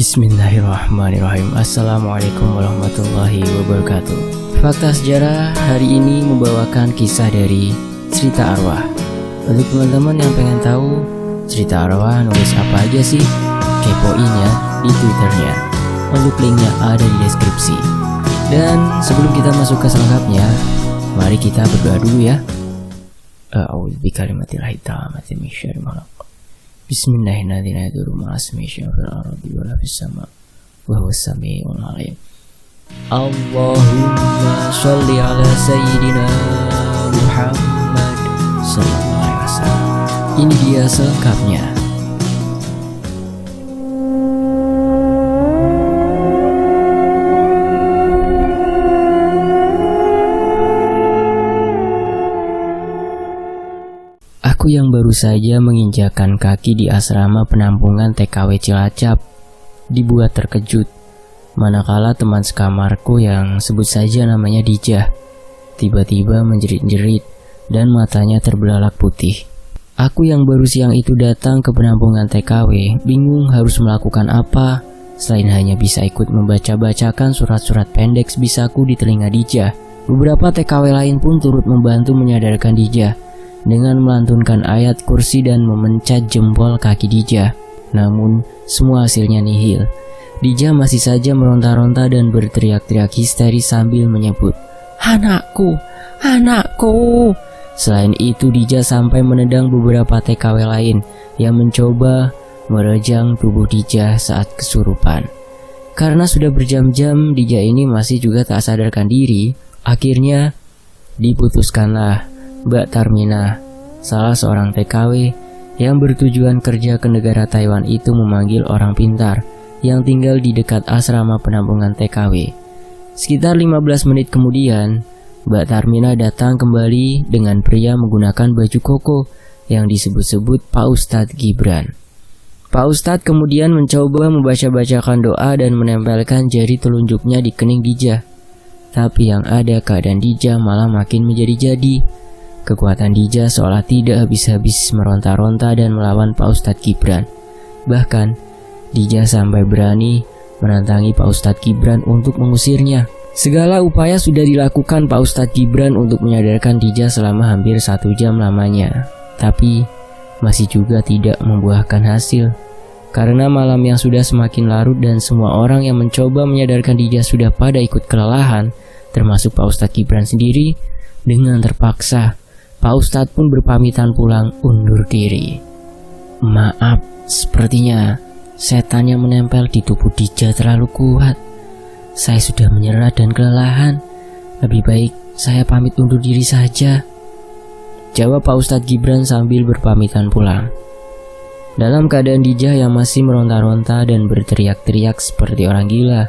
Bismillahirrahmanirrahim. Assalamualaikum warahmatullahi wabarakatuh. Fakta sejarah hari ini membawakan kisah dari cerita arwah. Untuk teman-teman yang pengen tahu cerita arwah nulis apa aja sih, kepoin ya di Twitternya. Untuk linknya ada di deskripsi. Dan sebelum kita masuk ke selengkapnya, mari kita berdoa dulu ya. A'udzu bikalimatillahi tammati min syarri ma khalaq. Bismillahirrahmanirrahim. Allahumma sholli ala sayyidina Muhammad sallallahu alaihi wasallam. Ini dia selengkapnya. Aku yang baru saja menginjakan kaki di asrama penampungan TKW Cilacap dibuat terkejut manakala teman sekamarku yang sebut saja namanya Dijah tiba-tiba menjerit-jerit dan matanya terbelalak putih. Aku yang baru siang itu datang ke penampungan TKW bingung harus melakukan apa selain hanya bisa ikut membaca-bacakan surat-surat pendek sebisaku di telinga Dijah. Beberapa TKW lain pun turut membantu menyadarkan Dijah dengan melantunkan ayat kursi dan memencet jempol kaki Dijah. Namun semua hasilnya nihil. Dijah masih saja meronta-ronta dan berteriak-teriak histeris sambil menyebut, "Anakku, anakku." Selain itu Dijah sampai menendang beberapa TKW lain yang mencoba merejang tubuh Dijah saat kesurupan. Karena sudah berjam-jam Dijah ini masih juga tak sadarkan diri, akhirnya diputuskanlah Mbak Tarmina, salah seorang TKW yang bertujuan kerja ke negara Taiwan itu memanggil orang pintar yang tinggal di dekat asrama penampungan TKW. Sekitar 15 menit kemudian, Mbak Tarmina datang kembali dengan pria menggunakan baju koko yang disebut-sebut Pak Ustadz Gibran. Pak Ustadz kemudian mencoba membaca-bacakan doa dan menempelkan jari telunjuknya di kening Dijah. Tapi yang ada keadaan Dijah malah makin menjadi-jadi. Kekuatan Dijah seolah tidak habis-habis meronta-ronta dan melawan Pak Ustadz Gibran. Bahkan, Dijah sampai berani menantangi Pak Ustadz Gibran untuk mengusirnya. Segala upaya sudah dilakukan Pak Ustadz Gibran untuk menyadarkan Dijah selama hampir 1 jam lamanya. Tapi, masih juga tidak membuahkan hasil. Karena malam yang sudah semakin larut dan semua orang yang mencoba menyadarkan Dijah sudah pada ikut kelelahan, termasuk Pak Ustadz Gibran sendiri, dengan terpaksa Pak Ustadz pun berpamitan pulang undur diri. "Maaf, sepertinya setan yang menempel di tubuh Dijah terlalu kuat. Saya sudah menyerah dan kelelahan. Lebih baik saya pamit undur diri saja," jawab Pak Ustadz Gibran sambil berpamitan pulang. Dalam keadaan Dijah yang masih meronta-ronta dan berteriak-teriak seperti orang gila.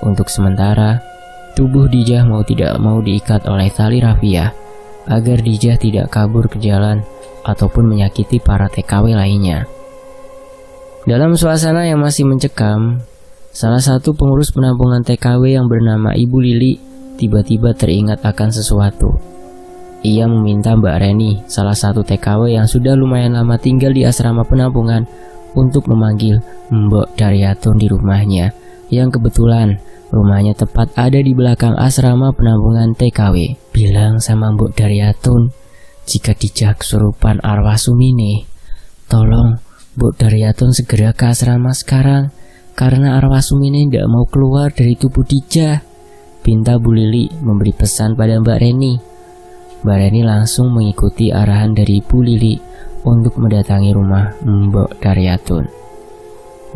Untuk sementara, tubuh Dijah mau tidak mau diikat oleh tali rafiah agar Dijah tidak kabur ke jalan ataupun menyakiti para TKW lainnya. Dalam suasana yang masih mencekam, salah satu pengurus penampungan TKW yang bernama Ibu Lili tiba-tiba teringat akan sesuatu. Ia meminta Mbak Reni, salah satu TKW yang sudah lumayan lama tinggal di asrama penampungan, untuk memanggil Mbok Daryatun di rumahnya, yang kebetulan rumahnya tepat ada di belakang asrama penampungan TKW. "Bilang sama Mbok Daryatun, jika Dijah kesurupan arwah Sumini, tolong Mbok Daryatun segera ke asrama sekarang, karena arwah Sumini tidak mau keluar dari tubuh Dijah," pinta Bu Lili memberi pesan pada Mbak Reni. Mbak Reni langsung mengikuti arahan dari Bu Lili untuk mendatangi rumah Mbok Daryatun.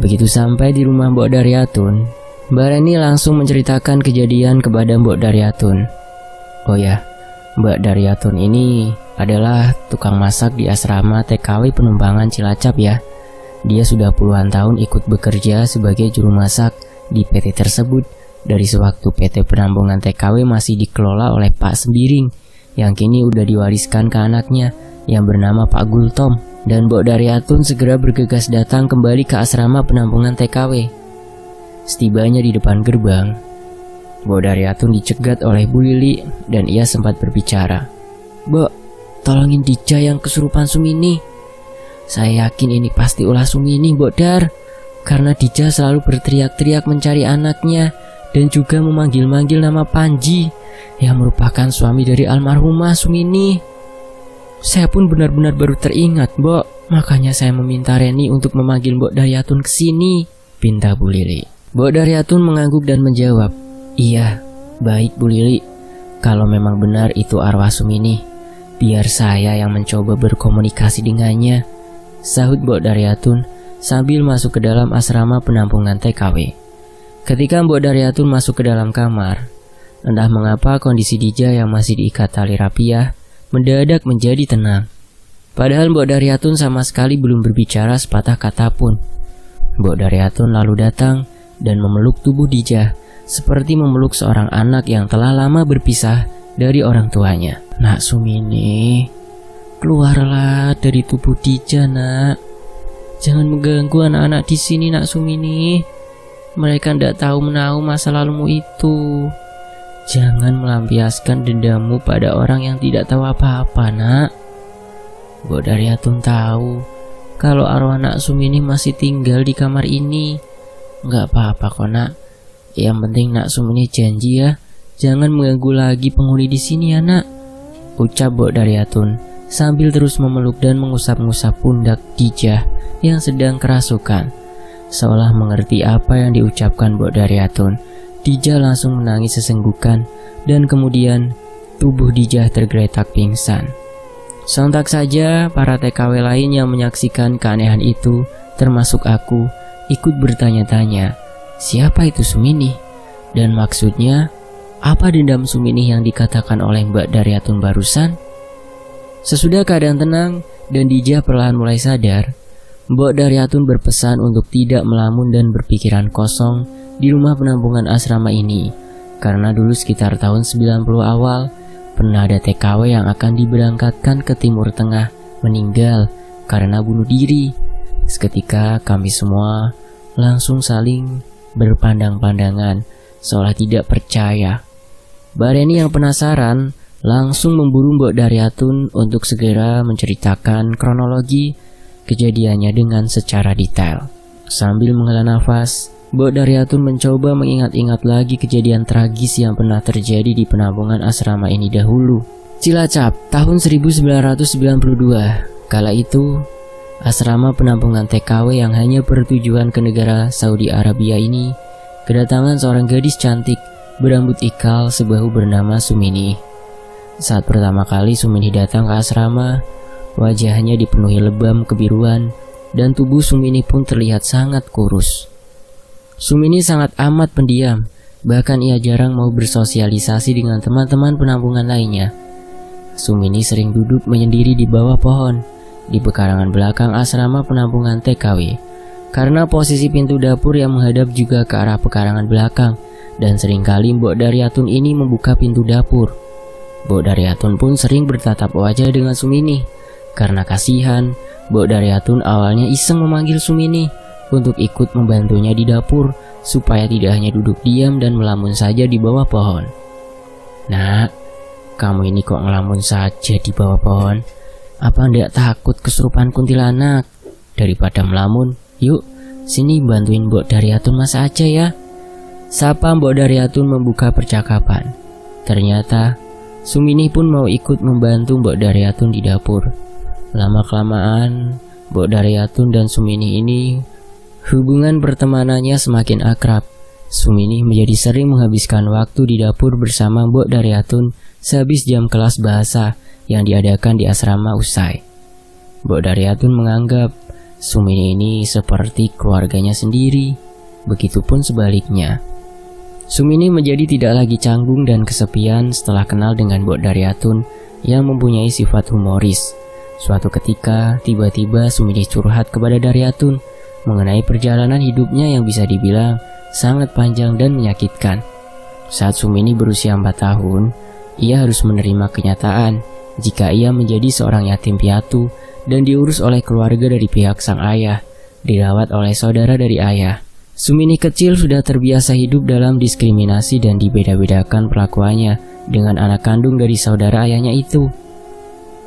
Begitu sampai di rumah Mbok Daryatun, Mbak Reni langsung menceritakan kejadian kepada Mbok Daryatun. "Oh ya, Mbak Daryatun ini adalah tukang masak di asrama TKW penumpangan Cilacap ya. Dia sudah puluhan tahun ikut bekerja sebagai juru masak di PT tersebut dari sewaktu PT penampungan TKW masih dikelola oleh Pak Sembiring yang kini udah diwariskan ke anaknya yang bernama Pak Gultom." Dan Mbok Daryatun segera bergegas datang kembali ke asrama penampungan TKW. Setibanya di depan gerbang, Mbok Daryatun dicegat oleh Bu Lili dan ia sempat berbicara. "Mbok, tolongin Dijah yang kesurupan Sumini. Saya yakin ini pasti ulah Sumini, Mbok Dar. karena Dija selalu berteriak-teriak mencari anaknya dan juga memanggil-manggil nama Panji yang merupakan suami dari almarhumah Sumini. Saya pun benar-benar baru teringat, Mbok. Makanya saya meminta Reni untuk memanggil Mbok Daryatun ke sini, pinta Bu Lili. Mbok Daryatun mengangguk dan menjawab, "Iya, baik Bu Lili. Kalau memang benar itu arwah Sumini, biar saya yang mencoba berkomunikasi dengannya," sahut Mbok Daryatun sambil masuk ke dalam asrama penampungan TKW. Ketika Mbok Daryatun masuk ke dalam kamar, entah mengapa kondisi Dija yang masih diikat tali rapiah mendadak menjadi tenang. Padahal Mbok Daryatun sama sekali belum berbicara sepatah kata pun. Mbok Daryatun lalu datang dan memeluk tubuh Dija seperti memeluk seorang anak yang telah lama berpisah dari orang tuanya. "Nak Sumini, keluarlah dari tubuh Dija, Nak. Jangan mengganggu anak-anak di sini, Nak Sumini. Mereka tidak tahu menahu masa lalumu itu. Jangan melampiaskan dendammu pada orang yang tidak tahu apa-apa, Nak. Mbok Daryatun tahu kalau arwah Nak Sumini masih tinggal di kamar ini. Nggak apa-apa kok, Nak. Yang penting Nak Sumini janji ya, jangan mengganggu lagi penghuni di sini ya, Nak," ucap Mbok Daryatun sambil terus memeluk dan mengusap-ngusap pundak Dija yang sedang kerasukan. Seolah mengerti apa yang diucapkan Mbok Daryatun, Dija langsung menangis sesenggukan dan kemudian tubuh Dija tergeletak pingsan. Sontak saja para TKW lain yang menyaksikan keanehan itu, termasuk aku, ikut bertanya-tanya, siapa itu Sumini? Dan maksudnya, apa dendam Sumini yang dikatakan oleh Mbak Daryatun barusan? Sesudah keadaan tenang dan Dija perlahan mulai sadar, Mbok Daryatun berpesan untuk tidak melamun dan berpikiran kosong di rumah penampungan asrama ini, karena dulu sekitar tahun 90 awal pernah ada TKW yang akan diberangkatkan ke Timur Tengah meninggal karena bunuh diri. Seketika kami semua langsung saling berpandang-pandangan seolah tidak percaya. Mbak Reni yang penasaran langsung memburu Mbok Daryatun untuk segera menceritakan kronologi kejadiannya dengan secara detail. Sambil menghela nafas, Mbok Daryatun mencoba mengingat-ingat lagi kejadian tragis yang pernah terjadi di penampungan asrama ini dahulu. Cilacap, tahun 1992. Kala itu, asrama penampungan TKW yang hanya bertujuan ke negara Saudi Arabia ini kedatangan seorang gadis cantik berambut ikal sebahu bernama Sumini. Saat pertama kali Sumini datang ke asrama, wajahnya dipenuhi lebam kebiruan dan tubuh Sumini pun terlihat sangat kurus. Sumini sangat amat pendiam, bahkan ia jarang mau bersosialisasi dengan teman-teman penampungan lainnya. Sumini sering duduk menyendiri di bawah pohon, di pekarangan belakang asrama penampungan TKW, karena posisi pintu dapur yang menghadap juga ke arah pekarangan belakang, dan seringkali Mbok Daryatun ini membuka pintu dapur. Mbok Daryatun pun sering bertatap wajah dengan Sumini. Karena kasihan, Mbok Daryatun awalnya iseng memanggil Sumini untuk ikut membantunya di dapur supaya tidak hanya duduk diam dan melamun saja di bawah pohon. "Nak, kamu ini kok ngelamun saja di bawah pohon? Apa ndak takut kesurupan kuntilanak? Daripada melamun, yuk sini bantuin Mbok Daryatun masak aja ya," sapa Mbok Daryatun membuka percakapan. Ternyata Sumini pun mau ikut membantu Mbok Daryatun di dapur. Lama-kelamaan, Mbok Daryatun dan Sumini ini hubungan pertemanannya semakin akrab. Sumini menjadi sering menghabiskan waktu di dapur bersama Mbok Daryatun sehabis jam kelas bahasa yang diadakan di asrama usai. Mbok Daryatun menganggap Sumini ini seperti keluarganya sendiri, begitupun sebaliknya. Sumini menjadi tidak lagi canggung dan kesepian setelah kenal dengan Mbok Daryatun yang mempunyai sifat humoris. Suatu ketika, tiba-tiba Sumini curhat kepada Daryatun mengenai perjalanan hidupnya yang bisa dibilang sangat panjang dan menyakitkan. Saat Sumini berusia 4 tahun, ia harus menerima kenyataan jika ia menjadi seorang yatim piatu dan diurus oleh keluarga dari pihak sang ayah, dirawat oleh saudara dari ayah. Sumini kecil sudah terbiasa hidup dalam diskriminasi dan dibeda-bedakan perlakuannya dengan anak kandung dari saudara ayahnya itu.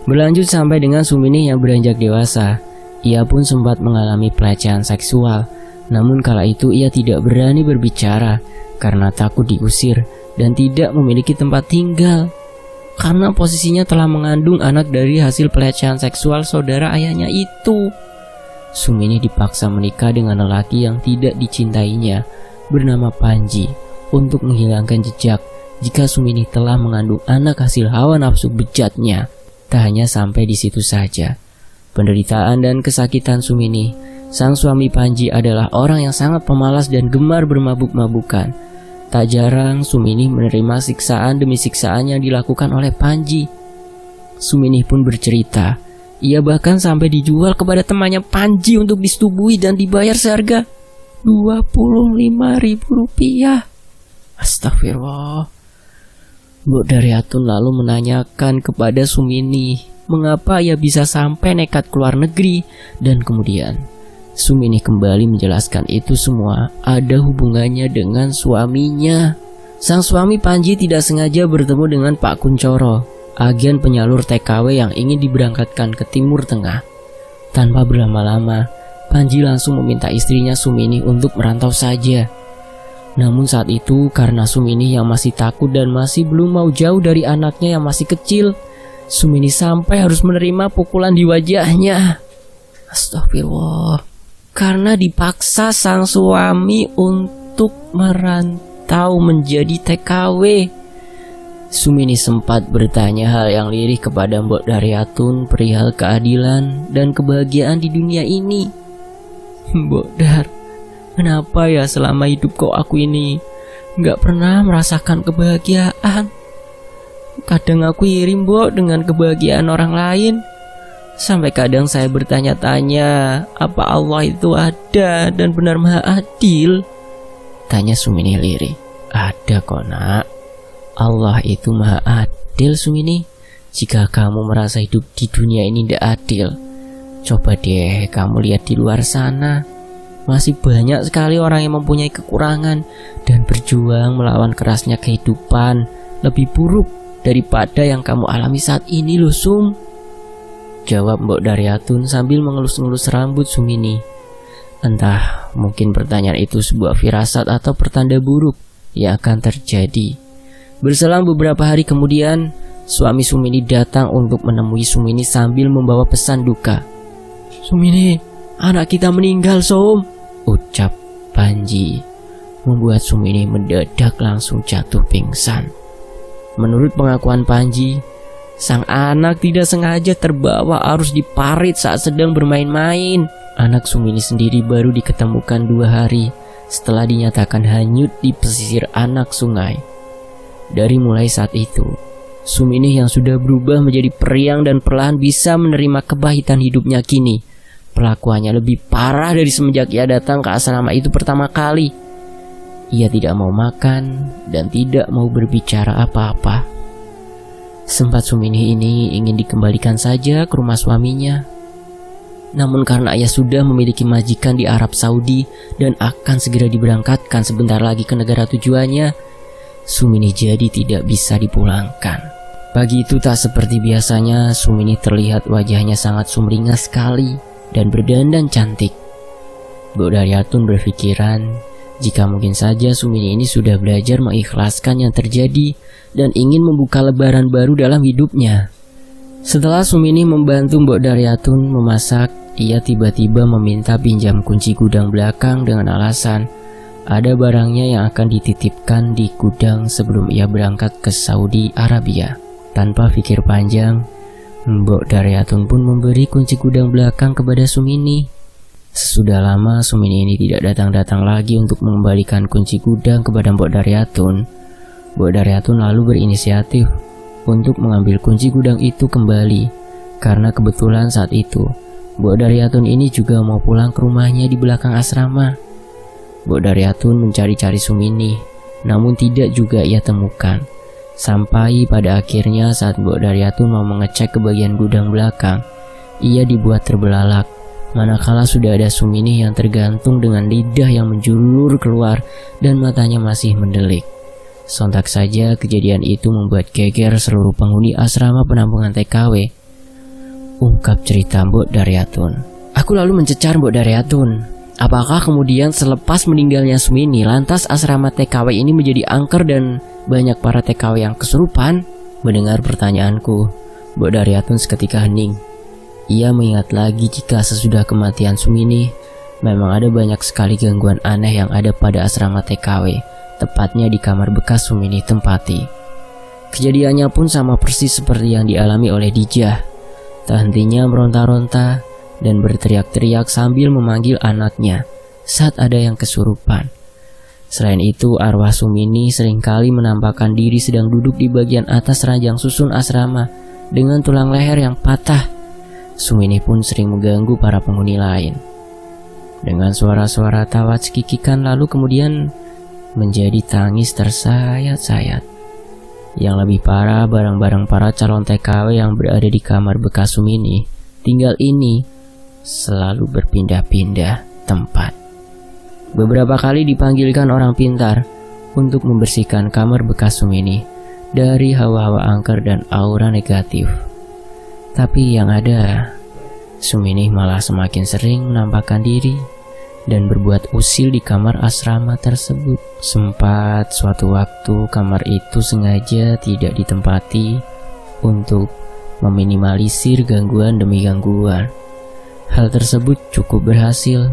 Berlanjut sampai dengan Sumini yang beranjak dewasa, ia pun sempat mengalami pelecehan seksual Namun kala itu ia tidak berani berbicara karena takut diusir dan tidak memiliki tempat tinggal. Karena posisinya telah mengandung anak dari hasil pelecehan seksual saudara ayahnya itu. Sumini dipaksa menikah dengan lelaki yang tidak dicintainya bernama Panji untuk menghilangkan jejak jika Sumini telah mengandung anak hasil hawa nafsu bejatnya. Tak hanya sampai di situ saja. Penderitaan dan kesakitan Sumini, sang suami Panji adalah orang yang sangat pemalas dan gemar bermabuk-mabukan. Tak jarang Sumini menerima siksaan demi siksaan yang dilakukan oleh Panji. Sumini pun bercerita, ia bahkan sampai dijual kepada temannya Panji untuk disetubuhi dan dibayar seharga Rp25.000. Astagfirullah. Mbok Daryatun lalu menanyakan kepada Sumini mengapa ia bisa sampai nekat keluar negeri, dan kemudian Sumini kembali menjelaskan itu semua ada hubungannya dengan suaminya. Sang suami Panji tidak sengaja bertemu dengan Pak Kuncoro, agen penyalur TKW yang ingin diberangkatkan ke Timur Tengah. Tanpa berlama-lama, Panji langsung meminta istrinya Sumini untuk merantau saja. Namun saat itu karena Sumini yang masih takut dan masih belum mau jauh dari anaknya yang masih kecil, Sumini sampai harus menerima pukulan di wajahnya. Astagfirullah. Karena dipaksa sang suami untuk merantau menjadi TKW. Sumini sempat bertanya hal yang lirih kepada Mbok Daryatun perihal keadilan dan kebahagiaan di dunia ini. Mbok Dar, kenapa ya selama hidup kok aku ini gak pernah merasakan kebahagiaan? Kadang aku iri Mbok dengan kebahagiaan orang lain. Sampai kadang saya bertanya-tanya, apa Allah itu ada dan benar maha adil? Tanya Sumini lirih. Ada kok nak, Allah itu maha adil Sumini. Jika kamu merasa hidup di dunia ini tidak adil, coba deh kamu lihat di luar sana. Masih banyak sekali orang yang mempunyai kekurangan dan berjuang melawan kerasnya kehidupan lebih buruk daripada yang kamu alami saat ini loh Sum. Jawab Mbok Daryatun sambil mengelus-ngelus rambut Sumini. Entah mungkin pertanyaan itu sebuah firasat atau pertanda buruk yang akan terjadi. Berselang beberapa hari kemudian, suami Sumini datang untuk menemui Sumini sambil membawa pesan duka. Sumini, anak kita meninggal Som, ucap Panji, membuat Sumini mendadak langsung jatuh pingsan. Menurut pengakuan Panji, sang anak tidak sengaja terbawa arus di parit saat sedang bermain-main. Anak Sumini sendiri baru diketemukan 2 hari setelah dinyatakan hanyut di pesisir anak sungai. Dari mulai saat itu, Sumini yang sudah berubah menjadi periang dan perlahan bisa menerima kepahitan hidupnya kini. Perlakuannya lebih parah dari semenjak ia datang ke asrama itu pertama kali. Ia tidak mau makan dan tidak mau berbicara apa-apa. Sempat Sumini ini ingin dikembalikan saja ke rumah suaminya. Namun karena ia sudah memiliki majikan di Arab Saudi dan akan segera diberangkatkan sebentar lagi ke negara tujuannya, Sumini jadi tidak bisa dipulangkan. Pagi itu tak seperti biasanya, Sumini terlihat wajahnya sangat sumringah sekali dan berdandan cantik. Mbok Daryatun berpikiran jika mungkin saja Sumini ini sudah belajar mengikhlaskan yang terjadi dan ingin membuka lebaran baru dalam hidupnya. Setelah Sumini membantu Mbok Daryatun memasak, ia tiba-tiba meminta pinjam kunci gudang belakang dengan alasan ada barangnya yang akan dititipkan di gudang sebelum ia berangkat ke Saudi Arabia. Tanpa pikir panjang, Mbok Daryatun pun memberi kunci gudang belakang kepada Sumini. Sesudah lama Sumini ini tidak datang-datang lagi untuk mengembalikan kunci gudang kepada Mbok Daryatun. Mbok Daryatun lalu berinisiatif untuk mengambil kunci gudang itu kembali, karena kebetulan saat itu Mbok Daryatun ini juga mau pulang ke rumahnya di belakang asrama. Mbok Daryatun mencari-cari Sumini, namun tidak juga ia temukan. Sampai pada akhirnya saat Mbok Daryatun mau mengecek ke bagian gudang belakang, ia dibuat terbelalak manakala sudah ada Sumini yang tergantung dengan lidah yang menjulur keluar dan matanya masih mendelik. Sontak saja kejadian itu membuat geger seluruh penghuni asrama penampungan TKW. Ungkap cerita Mbok Daryatun. Aku lalu mencecar Mbok Daryatun. Apakah kemudian selepas meninggalnya Sumini, lantas asrama TKW ini menjadi angker dan banyak para TKW yang kesurupan? Mendengar pertanyaanku, Mbok Daryatun seketika hening. Ia mengingat lagi jika sesudah kematian Sumini, memang ada banyak sekali gangguan aneh yang ada pada asrama TKW, tepatnya di kamar bekas Sumini tempati. Kejadiannya pun sama persis seperti yang dialami oleh Dijah. Tak hentinya meronta-ronta dan berteriak-teriak sambil memanggil anaknya saat ada yang kesurupan. Selain itu, arwah Sumini seringkali menampakkan diri sedang duduk di bagian atas ranjang susun asrama dengan tulang leher yang patah. Sumini pun sering mengganggu para penghuni lain dengan suara-suara tawa cekikikan, lalu kemudian menjadi tangis tersayat-sayat. Yang lebih parah, barang-barang para calon TKW yang berada di kamar bekas Sumini tinggal ini selalu berpindah-pindah tempat. Beberapa kali dipanggilkan orang pintar untuk membersihkan kamar bekas Sumini dari hawa-hawa angker dan aura negatif. Tapi yang ada, Sumini malah semakin sering menampakkan diri dan berbuat usil di kamar asrama tersebut. Sempat suatu waktu kamar itu sengaja tidak ditempati untuk meminimalisir gangguan demi gangguan. Hal tersebut cukup berhasil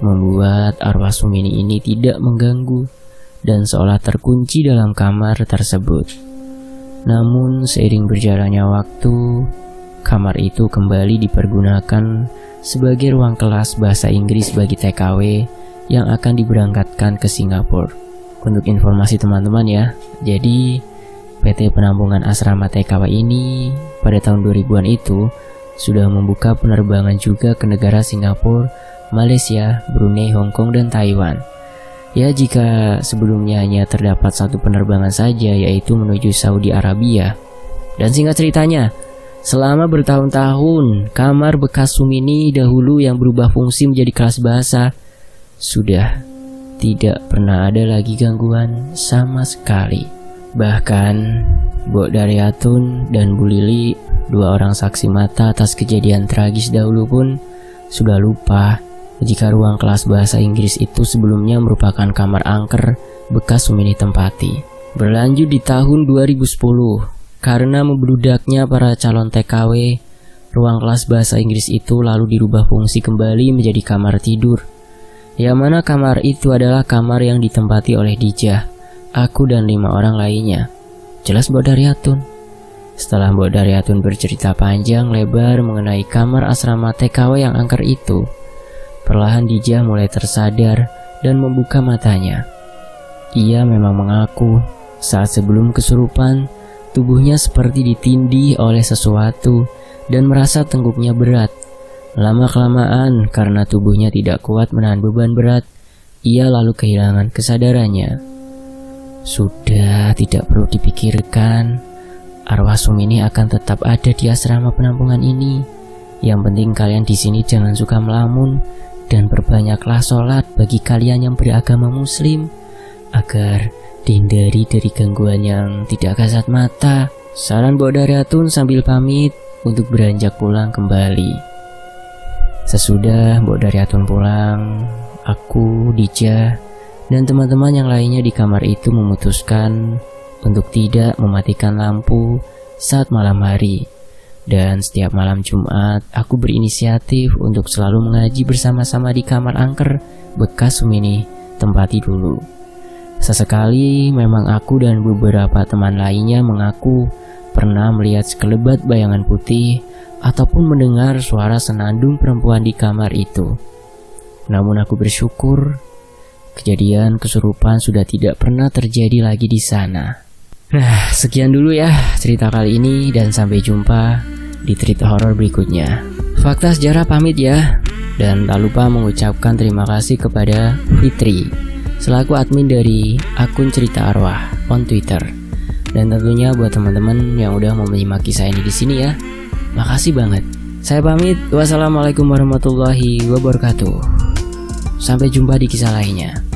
membuat arwah Sumini ini tidak mengganggu dan seolah terkunci dalam kamar tersebut. Namun seiring berjalannya waktu, kamar itu kembali dipergunakan sebagai ruang kelas bahasa Inggris bagi TKW yang akan diberangkatkan ke Singapura. Untuk informasi teman-teman ya, jadi PT Penampungan Asrama TKW ini pada tahun 2000-an itu sudah membuka penerbangan juga ke negara Singapura, Malaysia, Brunei, Hong Kong, dan Taiwan. Ya, jika sebelumnya hanya terdapat satu penerbangan saja, yaitu menuju Saudi Arabia. Dan singkat ceritanya, selama bertahun-tahun, kamar bekas Sumini dahulu yang berubah fungsi menjadi kelas bahasa sudah tidak pernah ada lagi gangguan sama sekali. Bahkan Mbok Daryatun dan Bu Lili, dua orang saksi mata atas kejadian tragis dahulu, pun sudah lupa jika ruang kelas bahasa Inggris itu sebelumnya merupakan kamar angker bekas Sumini tempati. Berlanjut di tahun 2010, karena membludaknya para calon TKW, ruang kelas bahasa Inggris itu lalu dirubah fungsi kembali menjadi kamar tidur. Yang mana kamar itu adalah kamar yang ditempati oleh Dijah, aku dan 5 orang lainnya. Jelas Mbok Daryatun. Setelah Mbok Daryatun bercerita panjang lebar mengenai kamar asrama TKW yang angker itu, perlahan Dijah mulai tersadar dan membuka matanya. Ia memang mengaku saat sebelum kesurupan, tubuhnya seperti ditindih oleh sesuatu dan merasa tengguknya berat. Lama-kelamaan karena tubuhnya tidak kuat menahan beban berat, ia lalu kehilangan kesadarannya. Sudah tidak perlu dipikirkan, arwah Sumini akan tetap ada di asrama penampungan ini. Yang penting kalian di sini jangan suka melamun dan perbanyaklah sholat bagi kalian yang beragama Muslim agar dihindari dari gangguan yang tidak kasat mata. Saran Mbok Daryatun sambil pamit untuk beranjak pulang kembali. Sesudah Mbok Daryatun pulang, aku, Dijah, dan teman-teman yang lainnya di kamar itu memutuskan untuk tidak mematikan lampu saat malam hari. Dan setiap malam Jumat, aku berinisiatif untuk selalu mengaji bersama-sama di kamar angker bekas Sumini tempati dulu. Sesekali memang aku dan beberapa teman lainnya mengaku pernah melihat sekelebat bayangan putih ataupun mendengar suara senandung perempuan di kamar itu. Namun aku bersyukur kejadian kesurupan sudah tidak pernah terjadi lagi di sana. Nah, sekian dulu ya cerita kali ini dan sampai jumpa di cerita horor berikutnya. Fakta Sejarah pamit ya, dan tak lupa mengucapkan terima kasih kepada Fitri selaku admin dari akun Cerita Arwah on Twitter. Dan tentunya buat teman-teman yang udah mau menyimak kisah ini di sini ya, makasih banget. Saya pamit. Wassalamualaikum warahmatullahi wabarakatuh. Sampai jumpa di kisah lainnya.